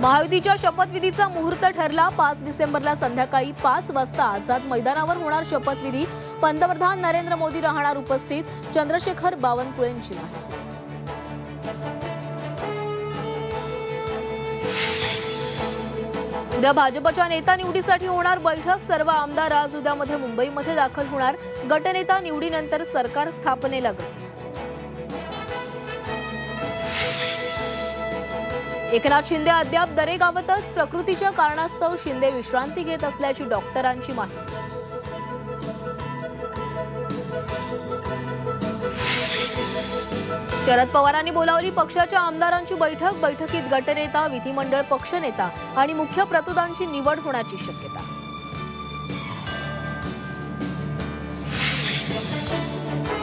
महायुतीच्या शपथविधीचा मुहूर्त ठरला। 5 डिसेंबरला संध्याकाळी 5 वाजता आझाद मैदानावर होणार शपथविधी। पंतप्रधान नरेंद्र मोदी राहणार उपस्थित। चंद्रशेखर बावनकुळेंची माहिती। उद्या भाजपच्या नेता निवडीसाठी होणार बैठक। सर्व आमदार आज उद्यामध्ये मुंबईमध्ये दाखल होणार। गटनेता निवडीनंतर सरकार स्थापनेला गती। एकनाथ शिंदे अद्याप दरेगावातच। प्रकृतीच्या कारणास्तव शिंदे विश्रांती घेत असल्याची डॉक्टरांची माहिती। शरद पवारांनी बोलावली पक्षाच्या आमदारांची बैठक। बैठकीत गटनेता, विधिमंडळ पक्षनेता आणि मुख्य प्रतोदांची निवड होण्याची शक्यता।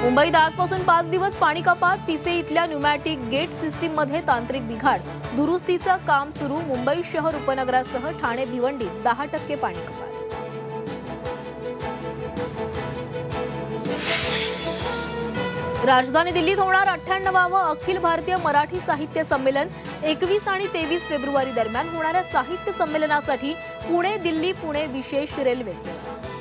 मुंबईत आजपासून 5 दिवस पाणी कपात। पिसे इथल्या न्यूमॅटिक गेट सिस्टीममध्ये तांत्रिक बिघाड। दुरुस्तीचं काम सुरू। मुंबई शहर उपनगरासह ठाणे भिवंडीत 10% पाणी कपात। राजधानी दिल्लीत होणार 98वे अखिल भारतीय मराठी साहित्य संमेलन। 21 आणि 23 फेब्रुवारी दरम्यान होणाऱ्या साहित्य संमेलनासाठी पुणे दिल्ली पुणे विशेष रेल्वे सेवा।